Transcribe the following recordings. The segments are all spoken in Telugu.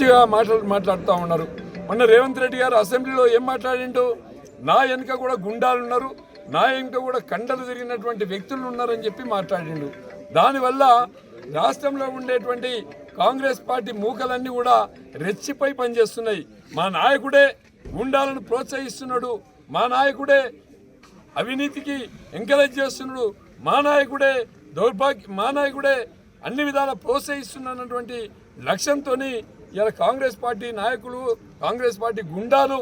పిచ్చిగా మాట్లాడుతూ ఉన్నారు. మొన్న రేవంత్ రెడ్డి గారు అసెంబ్లీలో ఏం మాట్లాడిండు? నా వెనుక కూడా గుండాలు ఉన్నారు, నా వెనుక కూడా కండలు తిరిగినటువంటి వ్యక్తులు ఉన్నారని చెప్పి మాట్లాడిండు. దానివల్ల రాష్ట్రంలో ఉండేటువంటి కాంగ్రెస్ పార్టీ మూకలన్నీ కూడా రెచ్చిపోయి పనిచేస్తున్నాయి. మా నాయకుడే గుండాలను ప్రోత్సహిస్తున్నాడు, మా నాయకుడే అవినీతికి ఎంకరేజ్ చేస్తున్నాడు, మా నాయకుడే అన్ని విధాల ప్రోత్సహిస్తున్నటువంటి లక్ష్యంతో ఇలా కాంగ్రెస్ పార్టీ నాయకులు, కాంగ్రెస్ పార్టీ గుండాలు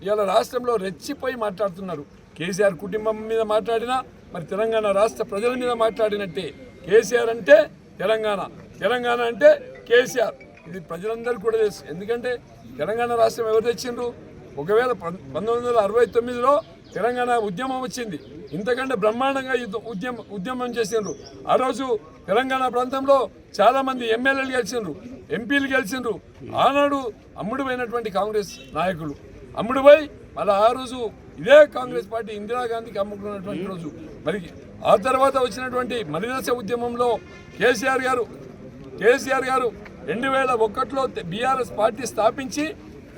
ఇలా రాష్ట్రంలో రెచ్చిపోయి మాట్లాడుతున్నారు. కేసీఆర్ కుటుంబం మీద మాట్లాడినా మరి తెలంగాణ రాష్ట్ర ప్రజల మీద మాట్లాడినట్టే. కేసీఆర్ అంటే తెలంగాణ, తెలంగాణ అంటే కేసీఆర్. ఇది ప్రజలందరికీ కూడా తెలుసు. ఎందుకంటే తెలంగాణ రాష్ట్రం ఎవరు తెచ్చిండ్రు? ఒకవేళ 1969లో తెలంగాణ ఉద్యమం వచ్చింది, ఇంతకంటే బ్రహ్మాండంగా ఉద్యమం చేసిండ్రు. ఆ రోజు తెలంగాణ ప్రాంతంలో చాలామంది ఎమ్మెల్యేలు గెలిచిండ్రు, ఎంపీలు గెలిచిండ్రు. ఆనాడు అమ్ముడుపోయినటువంటి కాంగ్రెస్ నాయకులు అమ్ముడుపోయి మళ్ళీ ఆ రోజు ఇదే కాంగ్రెస్ పార్టీ ఇందిరాగాంధీకి అమ్ముకున్నటువంటి రోజు. మరి ఆ తర్వాత వచ్చినటువంటి మలిదశ ఉద్యమంలో కేసీఆర్ గారు 2001లో బీఆర్ఎస్ పార్టీ స్థాపించి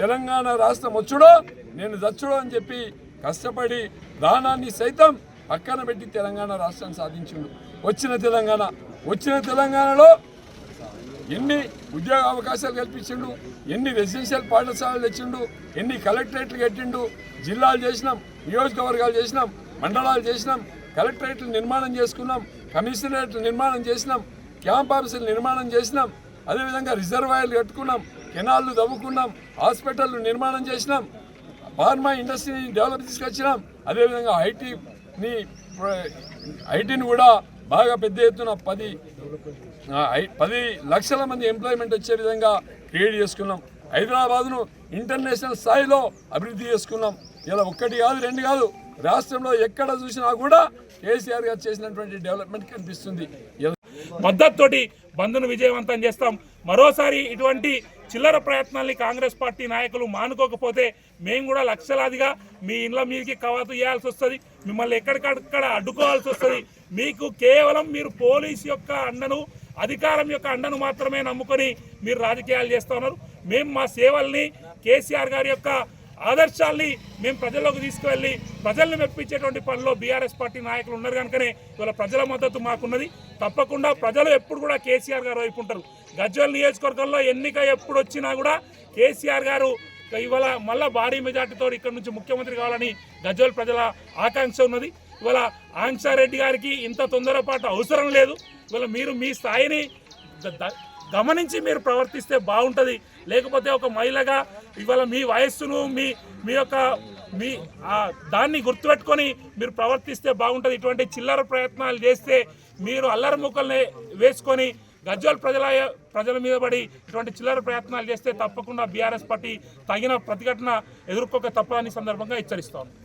తెలంగాణ రాష్ట్రం వచ్చుడో నేను దచ్చుడో అని చెప్పి కష్టపడి ప్రాణాన్ని సైతం పక్కన పెట్టి తెలంగాణ రాష్ట్రాన్ని సాధించిండు. వచ్చిన తెలంగాణలో ఎన్ని ఉద్యోగ అవకాశాలు కల్పించిండు, ఎన్ని రెసిడెన్షియల్ పాఠశాలలు తెచ్చిండు, ఎన్ని కలెక్టరేట్లు కట్టిండు. జిల్లాలు చేసినాం, నియోజకవర్గాలు చేసినాం, మండలాలు చేసినాం, కలెక్టరేట్లు నిర్మాణం చేసుకున్నాం, కమిషనరేట్లు నిర్మాణం చేసినాం, క్యాంప్ ఆఫీసులు నిర్మాణం చేసినాం, అదేవిధంగా రిజర్వాయర్లు కట్టుకున్నాం, కెనాళ్ళు తవ్వుకున్నాం, హాస్పిటళ్ళు నిర్మాణం చేసినాం, ఫార్మా ఇండస్ట్రీని డెవలప్ తీసుకొచ్చినాం. అదేవిధంగా ఐటీని కూడా బాగా పెద్ద ఎత్తున 10 లక్షల మంది ఎంప్లాయ్మెంట్ వచ్చే విధంగా క్రియేట్ చేసుకున్నాం. హైదరాబాద్ను ఇంటర్నేషనల్ స్థాయిలో అభివృద్ధి చేసుకున్నాం. ఇలా 1 కాదు 2 కాదు, రాష్ట్రంలో ఎక్కడ చూసినా కూడా కేసీఆర్ గారు చేసినటువంటి డెవలప్మెంట్ కనిపిస్తుంది. మద్దతుతోటి బంద్ను విజయవంతం చేస్తాం. మరోసారి ఇటువంటి చిల్లర ప్రయత్నాల్ని కాంగ్రెస్ పార్టీ నాయకులు మానుకోకపోతే మేము కూడా లక్షలాదిగా మీ ఇండ్ల మీదకి కవాతు చేయాల్సి వస్తుంది, మిమ్మల్ని ఎక్కడికక్కడ అడ్డుకోవాల్సి వస్తుంది. మీకు కేవలం మీరు పోలీసు యొక్క అండను, అధికారం యొక్క అండను మాత్రమే నమ్ముకొని మీరు రాజకీయాలు చేస్తూ ఉన్నారు. మేము మా సేవల్ని, కేసీఆర్ గారి యొక్క ఆదర్శాల్ని మేము ప్రజల్లోకి తీసుకువెళ్ళి ప్రజల్ని మెప్పించేటువంటి పనిలో బీఆర్ఎస్ పార్టీ నాయకులు ఉన్నారు కనుకనే ఇవాళ ప్రజల మద్దతు మాకున్నది. తప్పకుండా ప్రజలు ఎప్పుడు కూడా కేసీఆర్ గారు వైపు ఉంటారు. గజ్వేల్ నియోజకవర్గంలో ఎన్నిక ఎప్పుడు వచ్చినా కూడా కేసీఆర్ గారు ఇవాళ మళ్ళా భారీ మెజార్టీతో ఇక్కడ నుంచి ముఖ్యమంత్రి కావాలని గజ్వేల్ ప్రజల ఆకాంక్ష ఉన్నది. ఇవాళ ఆంక్షారెడ్డి గారికి ఇంత తొందరపాటు అవసరం లేదు. ఇవాళ మీరు మీ స్థాయిని గమనించి మీరు ప్రవర్తిస్తే బాగుంటుంది. లేకపోతే ఒక మహిళగా ఇవాళ మీ వయస్సును మీ యొక్క దాన్ని గుర్తుపెట్టుకొని మీరు ప్రవర్తిస్తే బాగుంటుంది. ఇటువంటి చిల్లర ప్రయత్నాలు చేస్తే మీరు అల్లరి ముక్కల్ని వేసుకొని గజ్వేల్ ప్రజల మీద పడి ఇటువంటి చిల్లర ప్రయత్నాలు చేస్తే తప్పకుండా బీఆర్ఎస్ పార్టీ తగిన ప్రతిఘటన ఎదుర్కోక తప్పని సందర్భంగా హెచ్చరిస్తాను.